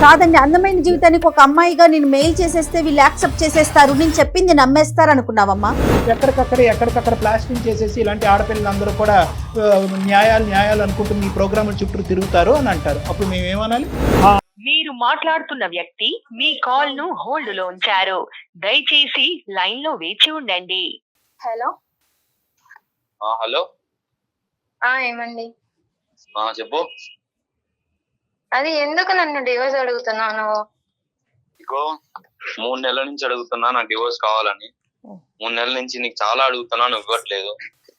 కాదండి, అందమైన జీవితానికి ఒక అమ్మాయిగా నేను మెయిల్ చేసేస్తే వీళ్ళు యాక్సెప్ట్ చేసేస్తారు, నేను చెప్పింది నమ్మేస్తారు అనుకున్నావమ్మా? ఎక్కడికక్కడ ప్లాస్టింగ్ చేసేసి ఇలాంటి ఆడపిల్లలందరూ కూడా న్యాయాలు అనుకుంటూ మీ ప్రోగ్రాముల చుట్టూ తిరుగుతారు అని అంటారు. అప్పుడు మేమేమనాలి? మీరు మాట్లాడుతున్న వ్యక్తి మీ కాల్ ను హోల్డ్ లో ఉంచారు, దయచేసి లైన్ లో వేచి ఉండండి. హలో హలో ఏమండి? చెప్పు. అది ఎందుకు నన్ను డివోర్స్ అడుగుతున్నావు నువ్వు? ఇగో 3 నెలల నుంచి అడుగుతున్నా నాకు డివోర్స్ కావాలని. 3 నెలల నుంచి నీకు చాలా అడుగుతున్నా, నువ్వు ఇవ్వట్లేదు.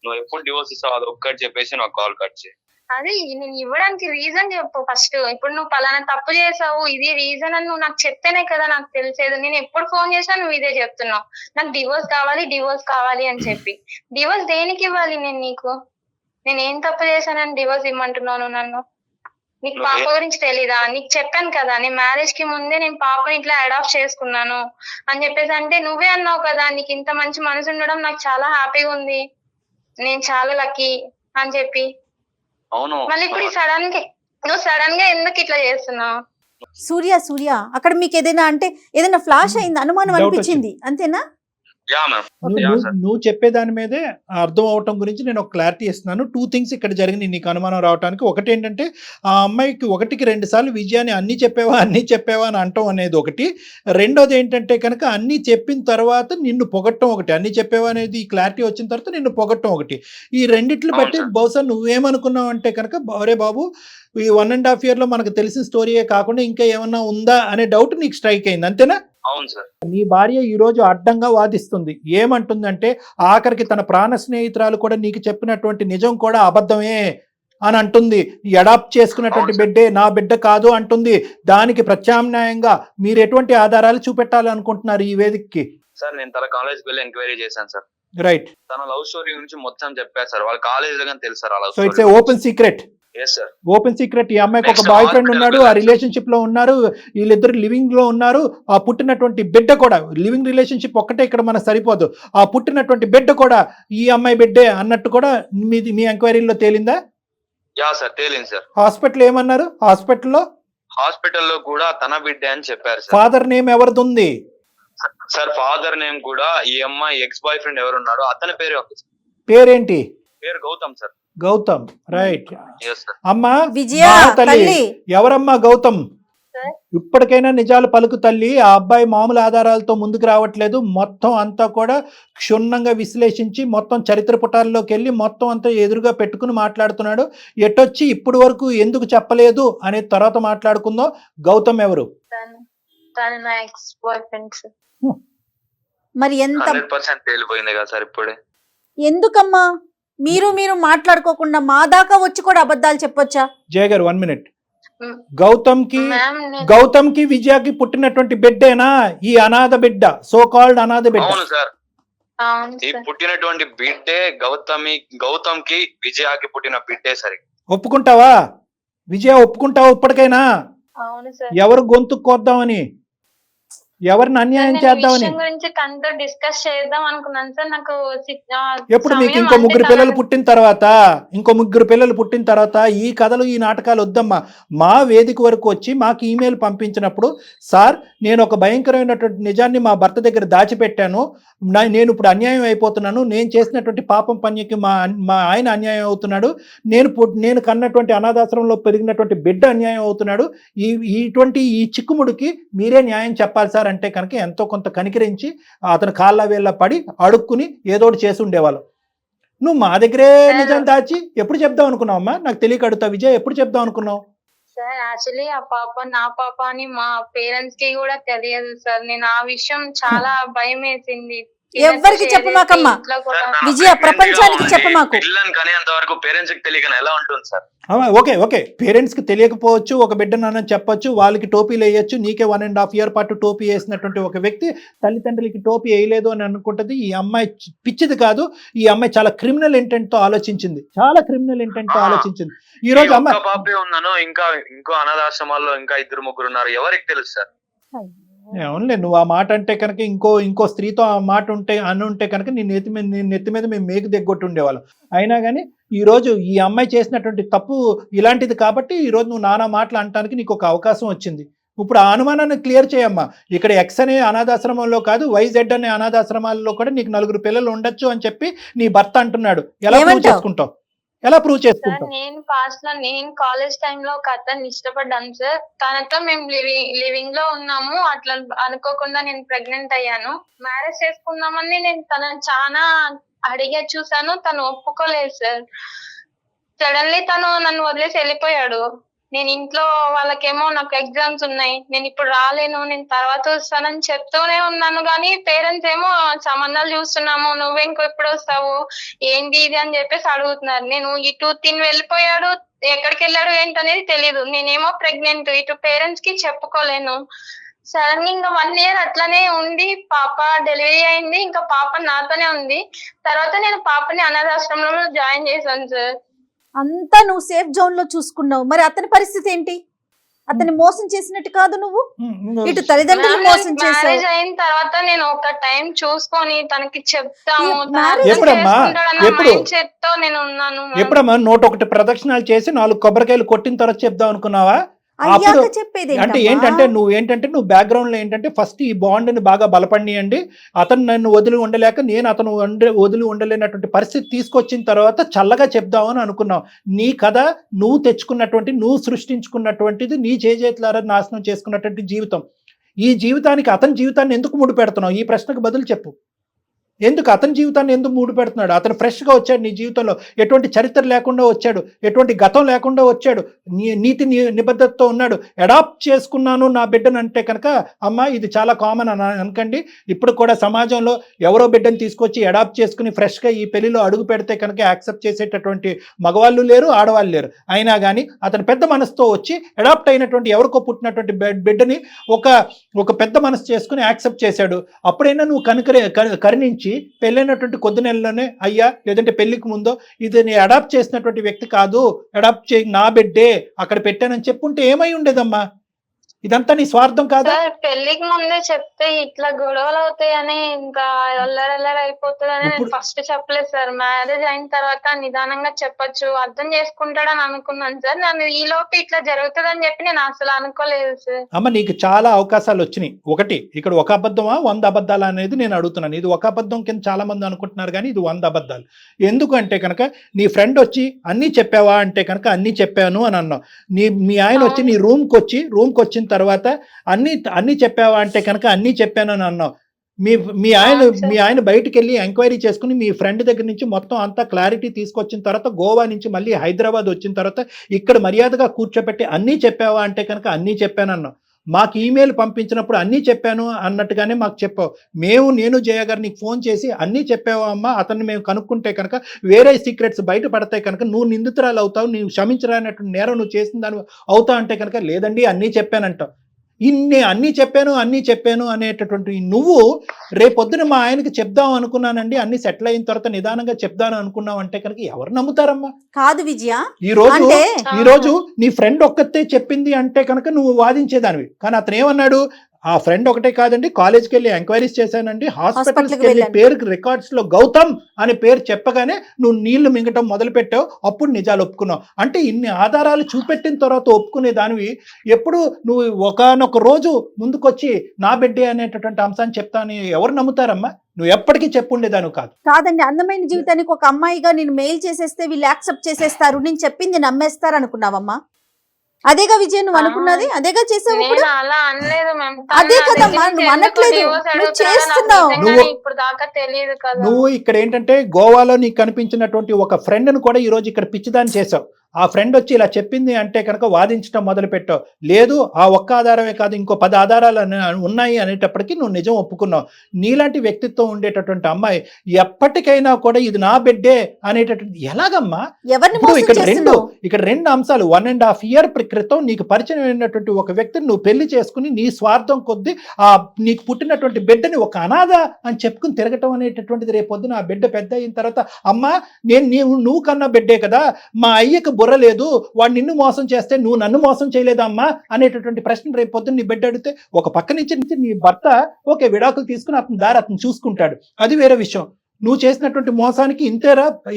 నువ్వు ఎప్పుడు డివోర్స్ ఇస్తావు అది ఒక్కటి చెప్పేసి నాకు కాల్ కట్ చేయి. అది నేను ఇవ్వడానికి రీజన్ చెప్పు ఫస్ట్. ఇప్పుడు నువ్వు పలానా తప్పు చేసావు, ఇది రీజన్ అని నువ్వు నాకు చెప్తేనే కదా నాకు తెలిసేది. నేను ఎప్పుడు ఫోన్ చేసినా నువ్వు ఇదే చెప్తున్నావు, నాకు డివోర్స్ కావాలి అని చెప్పి. డివోర్స్ దేనికి ఇవ్వాలి నేను నీకు? నేను ఏం తప్పు చేశానని డివోర్స్ ఇమ్మంటున్నాను నన్ను? నీకు పాప గురించి తెలీదా? నీకు చెప్పాను కదా, నేను మ్యారేజ్ కి ముందే నేను పాపని ఇట్లా అడాప్ట్ చేసుకున్నాను అని చెప్పేసి. అంటే నువ్వే అన్నావు కదా నీకు ఇంత మంచి మనసు ఉండడం నాకు చాలా హ్యాపీగా ఉంది, నేను చాలా లక్కీ అని చెప్పి. అవును, మళ్ళీ ఇప్పుడు నువ్వు సడన్ గా ఎందుకు ఇట్లా చేస్తున్నావు? సూర్య అక్కడ మీకు ఏదైనా ఫ్లాష్ అయింది, అనుమానం అనిపించింది, అంతేనా? నువ్వు చెప్పేదాని మీదే అర్థం అవటం గురించి నేను ఒక క్లారిటీ ఇస్తున్నాను. 2 థింగ్స్ ఇక్కడ జరిగింది నీకు అనుమానం రావడానికి. ఒకటి ఏంటంటే ఆ అమ్మాయికి 1కి 2 సార్లు విజయాన్ని అన్నీ చెప్పావా అని అంటాం అనేది ఒకటి. రెండోది ఏంటంటే కనుక అన్నీ చెప్పిన తర్వాత నిన్ను పొగట్టం ఒకటి. అన్నీ చెప్పావా అనేది క్లారిటీ వచ్చిన తర్వాత నిన్ను పొగట్టం ఒకటి. ఈ రెండిట్లు బట్టి బహుశా నువ్వేమనుకున్నావు అంటే కనుక, అరే బాబు ఈ 1.5 year లో మనకు తెలిసిన స్టోరీయే కాకుండా ఇంకా ఏమన్నా ఉందా అనే డౌట్ నీకు స్ట్రైక్ అయింది, అంతేనా? అవును సార్. నీ భార్య ఈ రోజు అడ్డంగా వాదిస్తుంది. ఏమంటుందంటే ఆఖరికి తన ప్రాణ స్నేహితురాలు కూడా నీకు చెప్పినటువంటి నిజం కూడా అబద్ధమే అని అంటుంది. అడాప్ట్ చేసుకున్నటువంటి బిడ్డే నా బిడ్డ కాదు అంటుంది. దానికి ప్రత్యామ్నాయంగా మీరు ఎటువంటి ఆధారాలు చూపెట్టాలనుకుంటున్నారు ఈ వేదికకి? సార్ నేను తన కాలేజ్కి వెళ్ళి ఎంక్వైరీ చేశాను సార్. రైట్. తన లవ్ స్టోరీ గురించి మొత్తం చెప్పారు సార్. వాళ్ళ కాలేజ్ లో తెలుసు sir. So it's open secret. Open secret. ఈ అమ్మాయికి ఒక బాయ్ ఫ్రెండ్ ఉన్నాడు, ఆ రిలేషన్షిప్ లో ఉన్నారు, వీళ్ళిద్దరు లివింగ్ లో ఉన్నారు. ఆ పుట్టినటువంటి బిడ్డ కూడా, లివింగ్ రిలేషన్షిప్ ఒక్కటే ఇక్కడ మనకు సరిపోదు, ఆ పుట్టినటువంటి బిడ్డ కూడా ఈ అమ్మాయి బిడ్డే అన్నట్టు కూడా మీ ఎంక్వైరీలో తేలిందా? యా సార్, తేలింది సార్. హాస్పిటల్ ఏమన్నారు? హాస్పిటల్లో కూడా తన బిడ్డే అని చెప్పారు సార్. ఫాదర్ నేమ్ ఎవరిది ఉంది సార్? ఫాదర్ నేమ్ కూడా ఈ అమ్మాయి ఎక్స్ బాయ్ ఫ్రెండ్ ఎవరున్నాడో అతని పేరేంటి? పేరు గౌతమ్ సార్. గౌతమ్. రైట్. అమ్మా విజయ తల్లి ఎవరమ్మా గౌతమ్? ఇప్పటికైనా నిజాలు పలుకు తల్లి. ఆ అబ్బాయి మామూలు ఆధారాలతో ముందుకు రావట్లేదు. మొత్తం అంతా కూడా క్షుణ్ణంగా విశ్లేషించి మొత్తం చరిత్ర పుటాల్లోకి వెళ్ళి మొత్తం అంతా ఎదురుగా పెట్టుకుని మాట్లాడుతున్నాడు. ఎటొచ్చి ఇప్పుడు వరకు ఎందుకు చెప్పలేదు అనే తర్వాత మాట్లాడుకుందాం. గౌతమ్ ఎవరు? మరి ఎంత 100% తేలిపోయింది కదా సార్ ఇప్పుడే. ఎందుకమ్మా మీరు మాట్లాడుకోకుండా మా దాకా వచ్చి కూడా అబద్ధాలు చెప్పొచ్చా? జయ గారు 1 minute. గౌతమ్కి విజయకి పుట్టినటువంటి బిడ్డేనా ఈ అనాథ బిడ్డ, సో కాల్డ్ అనాథ బిడ్డ? అవును సార్. ఈ పుట్టినటువంటి బిడ్డే గౌతమ్కి విజయకి పుట్టిన బిడ్డే సరే. ఒప్పుకుంటావా విజయ? ఒప్పుకుంటావా ఇప్పటికైనా? అవును సార్. ఎవరు గొంతు కోద్దామని, ఎవరిని అన్యాయం చేద్దామని డిస్కస్ చేద్దాం అనుకున్నాను సార్. నాకు ఎప్పుడు మీకు ఇంకో 3 పిల్లలు పుట్టిన తర్వాత ఈ కథలు ఈ నాటకాలు వద్దమ్మా. మా వేదిక వరకు వచ్చి మాకు ఈమెయిల్ పంపించినప్పుడు, సార్ నేను ఒక భయంకరమైనటువంటి నిజాన్ని మా భర్త దగ్గర దాచిపెట్టాను, నేను ఇప్పుడు అన్యాయం అయిపోతున్నాను, నేను చేసినటువంటి పాపం పనికి మా ఆయన అన్యాయం అవుతున్నాడు, నేను కన్నటువంటి అనాథాశ్రమంలో పెరిగినటువంటి బిడ్డ అన్యాయం అవుతున్నాడు, ఈ చిక్కుముడికి మీరే న్యాయం చెప్పాలి సార్ అంటే కనుక ఎంతో కొంత కనికరించి అతను కాళ్ళ వేళ్ళ పడి అడుక్కుని ఏదోటి చేసి ఉండేవాళ్ళం. నువ్వు మా దగ్గరే నిజం దాచి ఎప్పుడు చెప్దాం అనుకున్నావమ్మా? నాకు తెలియక అడుగుతా విజయ్, ఎప్పుడు చెప్దాం అనుకున్నావు? సార్ యాక్చువల్లీ ఆ పాప నా పాప అని మా పేరెంట్స్ కి కూడా తెలియదు సార్. నేను ఆ విషయం చాలా భయం వేసింది. ఎవ్వరికి చెప్పమాకమ్మా విజయ, ప్రపంచానికి చెప్పమాకు. పేరెంట్స్ కి తెలియక ఎలా ఉంటుంది సార్? ఓకే పేరెంట్స్ కి తెలియకపోవచ్చు, ఒక బిడ్డనని చెప్పొచ్చు, వాళ్ళకి టోపీలు వేయచ్చు. నీకే 1.5 year పాటు టోపీ వేసినటువంటి ఒక వ్యక్తి తల్లిదండ్రులకి టోపీ వేయలేదు అని అనుకుంటది. ఈ అమ్మాయి పిచ్చిది కాదు, ఈ అమ్మాయి చాలా క్రిమినల్ ఇంటెంట్ తో ఆలోచించింది. ఈ రోజు అమ్మాయి పాపే ఉన్నాను, ఇంకో అనాథాశ్రమాల్లో ఇంకా 2-3 ఉన్నారు, ఎవరికి తెలుసు సార్? అవునులే, నువ్వు ఆ మాట అంటే కనుక ఇంకో స్త్రీతో ఆ మాట ఉంటే కనుక నీ నెత్తి మీద మేము మేకు దిగ్గొట్టు ఉండేవాళ్ళం. అయినా కానీ ఈ రోజు ఈ అమ్మాయి చేసినటువంటి తప్పు ఇలాంటిది కాబట్టి ఈ రోజు నువ్వు నానా మాటలు అనటానికి నీకు ఒక అవకాశం వచ్చింది. ఇప్పుడు ఆ అనుమానాన్ని క్లియర్ చేయమ్మా. ఇక్కడ ఎక్స్ అనే అనాథాశ్రమంలో కాదు, వైజెడ్ అనే అనాథాశ్రమాల్లో కూడా నీకు 4 పిల్లలు ఉండొచ్చు అని చెప్పి నీ భర్త అంటున్నాడు. ఎలా ప్రూవ్ ఏమంటావ్? చేసుకుంటావు? ఎలా ప్రూవ్ సార్ చేసుకుంటావు? నేను కాలేజ్ టైంలో ఒక అతన్ని ఇష్టపడ్డాను సార్. తనతో మేము లివింగ్ లో ఉన్నాము. అట్లా అనుకోకుండా నేను ప్రెగ్నెంట్ అయ్యాను. మ్యారేజ్ చేసుకుందామని నేను తనని చాలా అడిగే చూసాను, తను ఒప్పుకోలేదు సార్. సడన్లీ తను నన్ను వదిలేసి వెళ్ళిపోయాడు. నేను ఇంట్లో వాళ్ళకేమో నాకు ఎగ్జామ్స్ ఉన్నాయి, నేను ఇప్పుడు రాలేను, నేను తర్వాత వస్తానని చెప్తూనే ఉన్నాను. కానీ పేరెంట్స్ ఏమో సంబంధాలు చూస్తున్నాము, నువ్వే ఇంకో ఎప్పుడు వస్తావు, ఏంటి ఇది అని చెప్పేసి అడుగుతున్నారు. నేను ఇటు తిని వెళ్ళిపోయాడు, ఎక్కడికి వెళ్ళాడు ఏంటనేది తెలియదు. నేనేమో ప్రెగ్నెంట్, ఇటు పేరెంట్స్ కి చెప్పుకోలేను. సడన్ గా ఇంకా 1 year అట్లనే ఉండి పాప డెలివరీ అయింది. ఇంకా పాప నాతోనే ఉంది. తర్వాత నేను పాపని అనాథాశ్రమంలో జాయిన్ చేశాను సార్. అంతా నువ్వు సేఫ్ జోన్ లో చూసుకున్నావు, మరి అతని పరిస్థితి ఏంటి? అతన్ని మోసం చేసినట్టు కాదు నువ్వు, ఇటు తల్లిదండ్రులు మోసం చేశావు. మ్యారేజ్ అయిన తర్వాత నేను ఒక టైం చూసుకొని తనకి చెప్తాము, ఎప్పుడమ్మా? ఎప్పుడు? మైండ్ తో నేను ఉన్నాను. ఎప్పుడమ్మా 101 ప్రదక్షిణాలు చేసి 4 కొబ్బరికాయలు కొట్టిన తర్వాత చెప్దాం అనుకున్నావా? అయ్యాక చెప్పేది అంటే ఏంటంటే నువ్వు బ్యాక్గ్రౌండ్ లో ఏంటంటే ఫస్ట్ ఈ బాండ్ని బాగా బలపడియండి. అతను నన్ను వదిలి ఉండలేక నేను అతను వదిలి ఉండలేనటువంటి పరిస్థితి తీసుకొచ్చిన తర్వాత చల్లగా చెప్దామని అనుకున్నావు. నీ కథ నువ్వు తెచ్చుకున్నటువంటి, నువ్వు సృష్టించుకున్నటువంటిది, నీ చేతులారా నాశనం చేసుకున్నటువంటి జీవితం. ఈ జీవితానికి అతని జీవితాన్ని ఎందుకు ముడి పెడుతున్నావు? ఈ ప్రశ్నకు బదులు చెప్పు. ఎందుకు అతని జీవితాన్ని ఎందుకు మూడు పెడుతున్నాడు? అతను ఫ్రెష్గా వచ్చాడు, నీ జీవితంలో ఎటువంటి చరిత్ర లేకుండా వచ్చాడు, ఎటువంటి గతం లేకుండా వచ్చాడు, నీతి నిబద్ధతతో ఉన్నాడు. అడాప్ట్ చేసుకున్నాను నా బిడ్డను అంటే కనుక అమ్మ ఇది చాలా కామన్ అని అనకండి. ఇప్పుడు కూడా సమాజంలో ఎవరో బిడ్డను తీసుకొచ్చి అడాప్ట్ చేసుకుని ఫ్రెష్గా ఈ పెళ్లిలో అడుగు పెడితే కనుక యాక్సెప్ట్ చేసేటటువంటి మగవాళ్ళు లేరు, ఆడవాళ్ళు లేరు. అయినా కానీ అతను పెద్ద మనసుతో వచ్చి అడాప్ట్ అయినటువంటి ఎవరికో పుట్టినటువంటి బిడ్డని ఒక పెద్ద మనసు చేసుకుని యాక్సెప్ట్ చేశాడు. అప్పుడైనా నువ్వు కరుణించి పెళ్ళైనటువంటి కొద్ది నెలలోనే అయ్యా, లేదంటే పెళ్లికి ముందో ఇది నేను అడాప్ట్ చేసినటువంటి వ్యక్తి కాదు, అడాప్ట్ చేయి నా బిడ్డే అక్కడ పెట్టానని చెప్పుంటే ఏమై ఉండేదమ్మా? ఇదంతా నీ స్వార్థం కాదా? పెళ్లికి ముందే చెప్తే ఇట్లా గొడవలు అవుతాయని, ఇంకా అల్లరల్లరి అయిపోతుందని నేను ఫస్ట్ చెప్పలేదు సార్. మ్యారేజ్ అయిన తర్వాత నిదానంగా చెప్పొచ్చు, అర్థం చేసుకుంటాడని అనుకున్నాను సార్. నన్ను ఈ లోపు ఇట్లా జరుగుతుందని చెప్పి నేను అసలు అనుకోలేదు సార్. అమ్మ నీకు చాలా అవకాశాలు వచ్చినాయి. ఒకటి ఇక్కడ ఒక అబద్ధమా 100 అబద్ధాలు అనేది నేను అడుగుతున్నాను. ఇది ఒక అబద్ధం కింద చాలా మంది అనుకుంటున్నారు, కానీ ఇది 100 అబద్ధాలు. ఎందుకు అంటే కనుక నీ ఫ్రెండ్ వచ్చి అన్నీ చెప్పావా అంటే కనుక అన్నీ చెప్పాను అని అన్నావు. మీ ఆయన వచ్చి నీ రూమ్కి వచ్చిన తర్వాత అన్ని చెప్పావా అంటే కనుక అన్ని చెప్పాను అని అన్నావు. మీ ఆయన బయటికి వెళ్ళి ఎంక్వైరీ చేసుకుని మీ ఫ్రెండ్ దగ్గర నుంచి మొత్తం అంతా క్లారిటీ తీసుకొచ్చిన తర్వాత గోవా నుంచి మళ్ళీ హైదరాబాద్ వచ్చిన తర్వాత ఇక్కడ మర్యాదగా కూర్చోబెట్టి అన్నీ చెప్పావా అంటే కనుక అన్నీ చెప్పాను అన్నావు. మాకు ఈమెయిల్ పంపించినప్పుడు అన్నీ చెప్పాను అన్నట్టుగానే మాకు చెప్పావు. నేను జయ గారు నీకు ఫోన్ చేసి అన్నీ చెప్పావా అమ్మా, అతన్ని మేము కనుక్కుంటే కనుక వేరే సీక్రెట్స్ బయట పడతాయి కనుక నువ్వు నిందితురాలు అవుతావు, నువ్వు క్షమించరానటువంటి నేరం నువ్వు చేసిన దాని అవుతావు అంటే కనుక లేదండి అన్నీ చెప్పానంటావు. అన్నీ చెప్పాను అనేటటువంటి నువ్వు రేపొద్దున మా ఆయనకి చెప్దాం అనుకున్నానండి, అన్ని సెటిల్ అయిన తర్వాత నిదానంగా చెప్దాను అనుకున్నావు అంటే కనుక ఎవరు నమ్ముతారమ్మా? కాదు విజయ, ఈ రోజు నీ ఫ్రెండ్ ఒక్కతే చెప్పింది అంటే కనుక నువ్వు వాదించేదానివి. కానీ అతను ఏమన్నాడు? ఆ ఫ్రెండ్ ఒకటే కాదండి, కాలేజ్కి వెళ్ళి ఎంక్వైరీస్ చేశానండి, హాస్పిటల్స్కి వెళ్ళి పేరుకి రికార్డ్స్లో గౌతమ్ అనే పేరు చెప్పగానే నువ్వు నీళ్లు మింగటం మొదలు పెట్టావు. అప్పుడు నిజాలు ఒప్పుకున్నావు. అంటే ఇన్ని ఆధారాలు చూపెట్టిన తర్వాత ఒప్పుకునే దానివి ఎప్పుడు నువ్వు ఒకానొక రోజు ముందుకొచ్చి నా బిడ్డే అనేటటువంటి అంశాన్ని చెప్తాను ఎవరు నమ్ముతారమ్మా? నువ్వు ఎప్పటికీ చెప్పుండేదాను కాదండి. అందమైన జీవితానికి ఒక అమ్మాయిగా నేను మెయిల్ చేసేస్తే వీళ్ళు యాక్సెప్ట్ చేసేస్తారు, నేను చెప్పింది నమ్మేస్తారు అనుకున్నావమ్మా? అదేగా విజయ్ నువ్వు అనుకున్నది, అదేగా చేసావు. అలా అనలేదు మ్యామ్. అదే కదమ్మా, నువ్వు అనట్లేదు, నువ్వు చేస్తున్నావు. ఇప్పుడు దాకా తెలియదు కదా. నువ్వు ఇక్కడ ఏంటంటే గోవాలో నీకు కనిపించినటువంటి ఒక ఫ్రెండ్ను కూడా ఈ రోజు ఇక్కడ పిచ్చిదాన్ని చేసావు. ఆ ఫ్రెండ్ వచ్చి ఇలా చెప్పింది అంటే కనుక వాదించడం మొదలు పెట్టావు. లేదు ఆ ఒక్క ఆధారమే కాదు ఇంకో 10 ఆధారాలు ఉన్నాయి అనేటప్పటికీ నువ్వు నిజం ఒప్పుకున్నావు. నీలాంటి వ్యక్తిత్వం ఉండేటటువంటి అమ్మాయి ఎప్పటికైనా కూడా ఇది నా బిడ్డే అనేటటువంటి ఎలాగమ్మా? ఇక్కడ రెండు అంశాలు. 1.5 year క్రితం నీకు పరిచయం అయినటువంటి ఒక వ్యక్తిని నువ్వు పెళ్లి చేసుకుని నీ స్వార్థం కొద్దీ నీకు పుట్టినటువంటి బిడ్డని ఒక అనాథ అని చెప్పుకుని తిరగటం అనేటటువంటిది రేపొద్దున ఆ బిడ్డ పెద్ద అయిన తర్వాత అమ్మా నువ్వు కన్నా బిడ్డే కదా, మా అయ్యకు బుర్ర లేదు, వాడు నిన్ను మోసం చేస్తే నువ్వు నన్ను మోసం చేయలేదమ్మా అనేటటువంటి ప్రశ్న రేపు పొద్దున్న నీ బిడ్డ అడిగితే ఒక పక్క నుంచి నీ భర్త ఓకే విడాకులు తీసుకుని అతని దారి అతను చూసుకుంటాడు, అది వేరే విషయం. నువ్వు చేసినటువంటి మోసానికి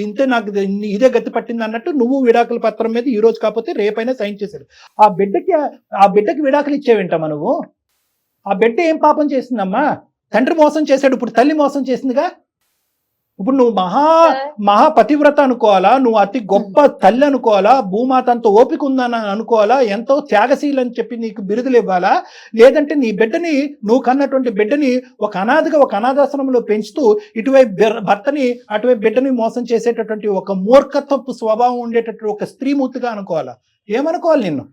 ఇంతే నాకు ఇదే గతి పట్టింది అన్నట్టు నువ్వు విడాకుల పత్రం మీద ఈ రోజు కాకపోతే రేపైనా సైన్ చేశాడు. ఆ బిడ్డకి విడాకులు ఇచ్చేవేంటమ్మా నువ్వు? ఆ బిడ్డ ఏం పాపం చేసిందమ్మా? తండ్రి మోసం చేశాడు, ఇప్పుడు తల్లి మోసం చేసిందిగా. ఇప్పుడు నువ్వు మహా పతివ్రత అనుకోవాలా, నువ్వు అతి గొప్ప తల్లి అనుకోవాలా, భూమాత అంత ఓపిక ఉందని అనుకోవాలా, ఎంతో త్యాగశీలు అని చెప్పి నీకు బిరుదులు ఇవ్వాలా, లేదంటే నీ బిడ్డని, నువ్వు కన్నటువంటి బిడ్డని ఒక అనాథగా ఒక అనాథాశ్రమంలో పెంచుతూ ఇటువైపు భర్తని అటువైపు బిడ్డని మోసం చేసేటటువంటి ఒక మూర్ఖత్వపు స్వభావం ఉండేటటువంటి ఒక స్త్రీమూర్తిగా అనుకోవాలా? ఏమనుకోవాలి నిన్ను?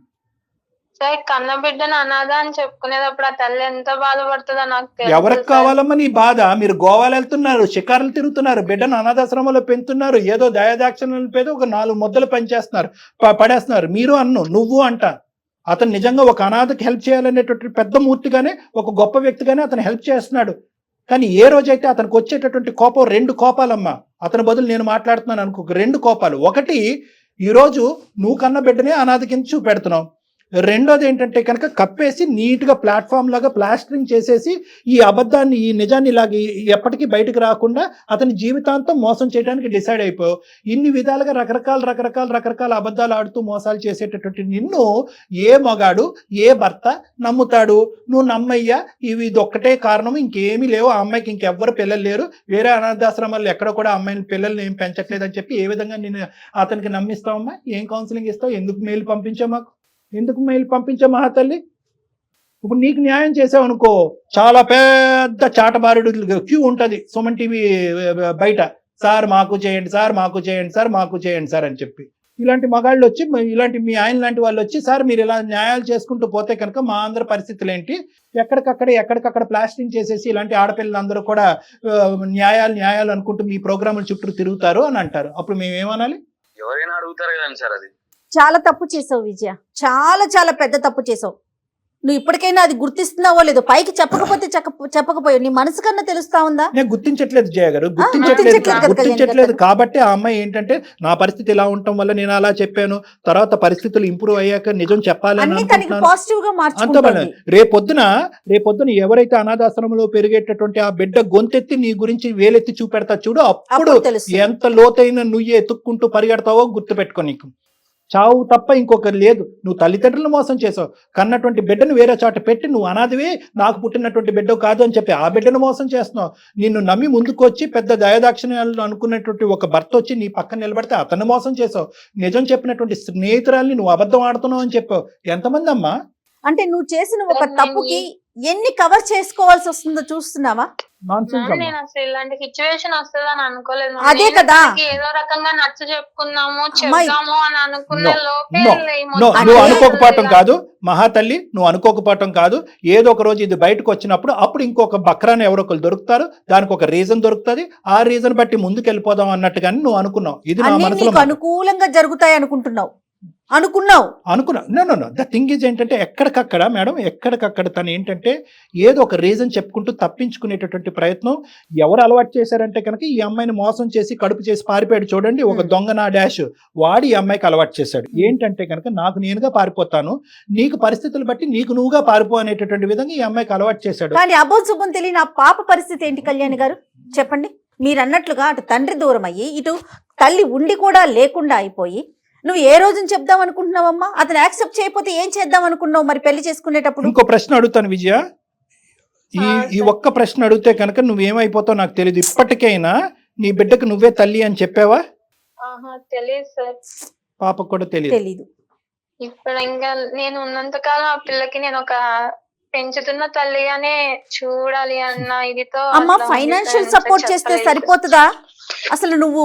సార్ కన్న బిడ్డను అనాథ అని చెప్పుకునేటప్పుడు ఆ తల్లి ఎంత బాధపడుతుందో నాకు తెలుసు. ఎవరికి కావాలమ్మా నీ బాధ? మీరు గోవాలు వెళ్తున్నారు, షికారులు తిరుగుతున్నారు, బిడ్డను అనాథాశ్రమంలో పెంచుతున్నారు, ఏదో దయాదాక్షిణ్యాల పేద ఒక 4 ముద్దలు పనిచేస్తున్నారు, పడేస్తున్నారు. మీరు నువ్వు అంట. అతను నిజంగా ఒక అనాథకి హెల్ప్ చేయాలనేటువంటి పెద్ద మూర్తిగానే, ఒక గొప్ప వ్యక్తిగానే అతను హెల్ప్ చేస్తున్నాడు. కానీ ఏ రోజైతే అతనికి వచ్చేటటువంటి కోపం 2 కోపాలమ్మా. అతని బదులు నేను మాట్లాడుతున్నాను అనుకో, 2 కోపాలు. ఒకటి, ఈరోజు నువ్వు కన్న బిడ్డనే అనాథ కింద చూపెడుతున్నావు. రెండోది ఏంటంటే కనుక కప్పేసి నీట్గా ప్లాట్ఫామ్ లాగా ప్లాస్టరింగ్ చేసేసి ఈ అబద్ధాన్ని, ఈ నిజాన్ని ఇలాగ ఎప్పటికీ బయటకు రాకుండా అతని జీవితాంతం మోసం చేయడానికి డిసైడ్ అయిపోయావు. ఇన్ని విధాలుగా రకరకాల అబద్ధాలు ఆడుతూ మోసాలు చేసేటటువంటి నిన్ను ఏ మగాడు, ఏ భర్త నమ్ముతాడు? నువ్వు నమ్మయ్యా, ఇది ఒక్కటే కారణం, ఇంకేమీ లేవు, ఆ అమ్మాయికి ఇంకెవ్వరు పిల్లలు లేరు, వేరే అనాథాశ్రమాల్లో ఎక్కడ కూడా అమ్మాయిని పిల్లల్ని ఏం పెంచట్లేదని చెప్పి ఏ విధంగా నేను అతనికి నమ్మిస్తావమ్మా? ఏం కౌన్సిలింగ్ ఇస్తావు? ఎందుకు మెయిల్ పంపించావు మాకు? ఎందుకు మెయిల్ పంపించా మహాతల్లి? ఇప్పుడు నీకు న్యాయం చేసావు అనుకో, చాలా పెద్ద చాటబారుడు క్యూ ఉంటుంది సుమన్ టీవీ బయట, సార్ మాకు చేయండి సార్, మాకు చేయండి సార్, మాకు చేయండి సార్ అని చెప్పి. ఇలాంటి మగాళ్ళు వచ్చి, ఇలాంటి మీ ఆయన లాంటి వాళ్ళు వచ్చి, సార్ మీరు ఇలా న్యాయాలు చేసుకుంటూ పోతే కనుక మా అందరి పరిస్థితులు ఏంటి? ఎక్కడికక్కడ ప్లాస్టింగ్ చేసేసి ఇలాంటి ఆడపిల్లలందరూ కూడా న్యాయాలు అనుకుంటూ మీ ప్రోగ్రాముల చుట్టూ తిరుగుతారు అని అంటారు. అప్పుడు మేము ఏమనాలి? ఎవరైనా అడుగుతారు కదండి సార్. అది చాలా తప్పు చేసావు విజయ, చాలా పెద్ద తప్పు చేసావు. నువ్వు ఇప్పటికైనా అది గుర్తిస్తున్నావో లేదో, పైకి చెప్పకపోయావు, నీ మనసు కన్నా తెలుస్తా ఉందా? నేను గుర్తించట్లేదు జయ గారు, గుర్తించట్లేదు కాబట్టి ఆ అమ్మాయి ఏంటంటే నా పరిస్థితి ఇలా ఉండటం వల్ల నేను అలా చెప్పాను, తర్వాత పరిస్థితులు ఇంప్రూవ్ అయ్యాక నిజం చెప్పాలని పాజిటివ్ గా మార్చుకుంటుంది. రేపొద్దున ఎవరైతే అనాథాశ్రమంలో పెరిగేటటువంటి ఆ బిడ్డ గొంతెత్తి నీ గురించి వేలెత్తి చూపెడతా చూడు, అప్పుడు ఎంత లోతైన నువ్వు ఎత్తుక్కుంటూ పరిగెడతావో గుర్తుపెట్టుకో. నీకు చావు తప్ప ఇంకొకరు లేదు. నువ్వు తల్లిదండ్రులను మోసం చేసావు, కన్నటువంటి బిడ్డను వేరే చోట పెట్టి నువ్వు అనాథవే, నాకు పుట్టినటువంటి బిడ్డ కాదు అని చెప్పి ఆ బిడ్డను మోసం చేస్తున్నావు. నిన్ను నమ్మి ముందుకు వచ్చి పెద్ద దయాదాక్షిణ్యాలు అనుకున్నటువంటి ఒక భర్త వచ్చి నీ పక్కన నిలబడితే అతన్ని మోసం చేసావు. నిజం చెప్పినటువంటి స్నేహితురాల్ని నువ్వు అబద్ధం ఆడుతున్నావు అని చెప్పావు. ఎంతమంది అమ్మా? అంటే నువ్వు చేసిన ఒక తప్పుకి ఎన్ని కవర్ చేసుకోవాల్సి వస్తుందో చూస్తున్నావా? నేను అసలు ఇలాంటి సిచ్యువేషన్ వస్తుందని అనుకోలేదు. అదే కదా, ఏదో రకంగా నచ్చ చెప్పుకుందాము చెప్దాము అని అనుకునే నువ్వు అనుకోకపోవటం కాదు మహాతల్లి, నువ్వు అనుకోకపోవటం కాదు. ఏదో ఒక రోజు ఇది బయటకు వచ్చినప్పుడు అప్పుడు ఇంకొక బక్రాన్ని ఎవరో ఒకరు దొరుకుతారు, దానికి ఒక రీజన్ దొరుకుతుంది, ఆ రీజన్ బట్టి ముందుకు వెళ్ళిపోదాం అన్నట్టుగానే నువ్వు అనుకున్నావు. ఇది నా మనసులో అనుకూలంగా జరుగుతాయి అనుకున్నావు. ద థింగ్ ఈజ్ ఏంటంటే ఎక్కడికక్కడ మేడం, ఎక్కడికక్కడ తను ఏంటంటే ఏదో ఒక రీజన్ చెప్పుకుంటూ తప్పించుకునేటటువంటి ప్రయత్నం. ఎవరు అలవాటు చేశారంటే కనుక ఈ అమ్మాయిని మోసం చేసి కడుపు చేసి పారిపోయాడు చూడండి, ఒక దొంగ నా డాష్ వాడి ఈ అమ్మాయికి అలవాటు చేశాడు. ఏంటంటే కనుక నాకు నేనుగా పారిపోతాను, నీకు పరిస్థితులు బట్టి నీకు నువ్వుగా పారిపో అనేటటువంటి విధంగా ఈ అమ్మాయికి అలవాటు చేశాడు. కానీ అబోధ శుభం తెలియని ఆ పాప పరిస్థితి ఏంటి కళ్యాణి గారు చెప్పండి? మీరు అన్నట్లుగా అటు తండ్రి దూరం అయ్యి ఇటు తల్లి ఉండి కూడా లేకుండా అయిపోయి నువ్వు ఏ రోజున చెప్దాం అనుకుంటున్నావమ్మా? అతను యాక్సెప్ట్ చేయకపోతే ఏం చేద్దాం అనుకున్నావు మరి పెళ్లి చేసుకునేటప్పుడు? ఇంకో ప్రశ్న అడుగుతాను విజయ, ఈ ఒక్క ప్రశ్న అడిగితే కనుక నువ్వేమైపోతావు నాకు తెలియదు. ఇప్పటికైనా నీ బిడ్డకు నువ్వే తల్లి అని చెప్పావా? తెలియదు సార్, పాపకు కూడా తెలియదు. ఇప్పుడు ఇంకా నేను ఉన్నంతకాలం ఆ పిల్లకి నేను ఒక పెంచుతున్న తల్లిగానే చూడాలి అన్న ఇదితో. అమ్మా ఫైనాన్షియల్ సపోర్ట్ చేస్తే సరిపోతుందా? అసలు నువ్వు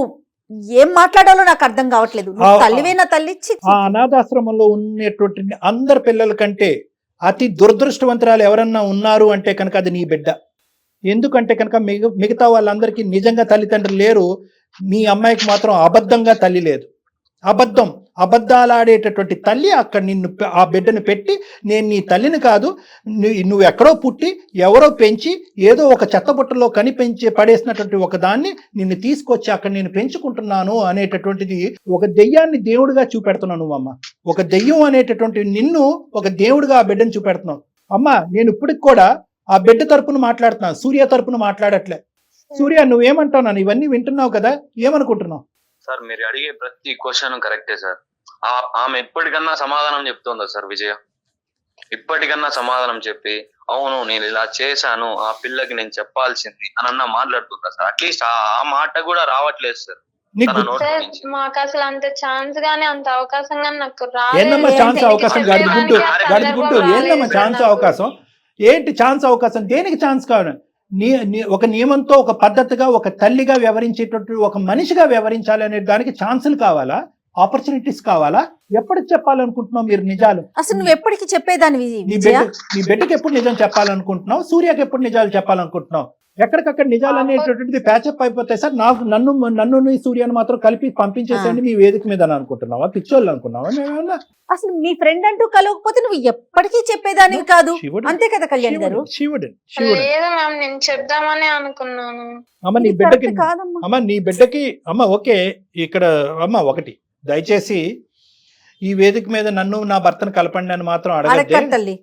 ఏం మాట్లాడాలో నాకు అర్థం కావట్లేదు. తల్లివేనా తల్లి? ఆ అనాథాశ్రమంలో ఉన్నటువంటి అందరి పిల్లల కంటే అతి దురదృష్టవంతురాలు ఎవరన్నా ఉన్నారు అంటే కనుక అది నీ బిడ్డ. ఎందుకంటే కనుక మిగతా వాళ్ళందరికీ నిజంగా తల్లిదండ్రులు లేరు, మీ అమ్మాయికి మాత్రం అబద్ధంగా తల్లి లేదు. అబద్ధాలాడేటటువంటి తల్లి అక్కడ నిన్ను ఆ బిడ్డను పెట్టి, నేను నీ తల్లిని కాదు, నువ్వు ఎక్కడో పుట్టి ఎవరో పెంచి ఏదో ఒక చెత్తబుట్టలో కనిపించి పడేసినటువంటి ఒక దాన్ని నిన్ను తీసుకొచ్చి అక్కడ నేను పెంచుకుంటున్నాను అనేటటువంటిది ఒక దెయ్యాన్ని దేవుడిగా చూపెడుతున్నావు నువ్వమ్మ. ఒక దెయ్యం అనేటటువంటి నిన్ను ఒక దేవుడిగా ఆ బిడ్డను చూపెడుతున్నావు. అమ్మ నేను ఇప్పటికి కూడా ఆ బిడ్డ తరపున మాట్లాడుతున్నాను, సూర్య తరపున మాట్లాడట్లే. సూర్య నువ్వేమంటావు నాన్న? ఇవన్నీ వింటున్నావు కదా, ఏమనుకుంటున్నావు? సార్ మీరు అడిగే ప్రతి క్వశ్చన్ కరెక్టే సార్. ఆమె ఎప్పటికన్నా సమాధానం చెప్తుందా సార్ విజయ? ఇప్పటికన్నా సమాధానం చెప్పి అవును నేను ఇలా చేశాను ఆ పిల్లకి నేను చెప్పాల్సింది అని అన్నా మాట్లాడుతుందా సార్? అట్లీస్ట్ ఆ మాట కూడా రావట్లేదు సార్ నీకు తన నోటి సార్ నుంచి. మాకు అసలు అంత ఛాన్స్ గానీ అంత అవకాశం గానీ నాకు ఏందమ్మా రాలేదు. ఛాన్స్ అవకాశం? గడిగుంటూ గడిగుంటూ ఏందమ్మా ఛాన్స్ అవకాశం? ఏంటి ఛాన్స్ అవకాశం? దేనికి ఛాన్స్ కావాలి? ఒక నియమంతో, ఒక పద్ధతిగా, ఒక తల్లిగా వ్యవహరించేటట్టు ఒక మనిషిగా వ్యవహరించాలి అనే దానికి ఛాన్సులు కావాలా? ఆపర్చునిటీస్ కావాలా? ఎప్పటికి చెప్పాలనుకుంటున్నావు మీరు నిజాలు? అసలు నువ్వు ఎప్పటికి చెప్పేదానివి నీ విజయ? బిడ్డకి ఎప్పుడు నిజం చెప్పాలనుకుంటున్నావు? సూర్యకి ఎప్పుడు నిజాలు చెప్పాలనుకుంటున్నావు? ఎక్కడికక్కడ నిజాలు అనేటటువంటిది ప్యాచప్ అయిపోతాయి సార్. నన్ను సూర్యను మాత్రం కలిపి పంపించేసేయండి మీ వేదిక మీద అని అనుకుంటున్నావా? పిచ్చోళ్ళు అనుకున్నావా? మేమన్నా అసలు మీ ఫ్రెండ్ అంటూ కలవకపోతే నువ్వు ఎప్పటికీ చెప్పేదానివి కాదు, శివుడు అంతే కదా కళ్యాణ్ గారు? శివుడు లేదు మ్యామ్, నేను చెప్దామని అనుకున్నాను. అమ్మ నీ ఇది బిడ్డకి correct కాదమ్మా. అమ్మ నీ బిడ్డకి అమ్మ ఓకే ఇక్కడ అమ్మ ఒకటి దయచేసి ఈ వేదిక మీద నన్ను నా భర్తను కలపండి అని మాత్రం అడగ అడగద్దే. తల్లి.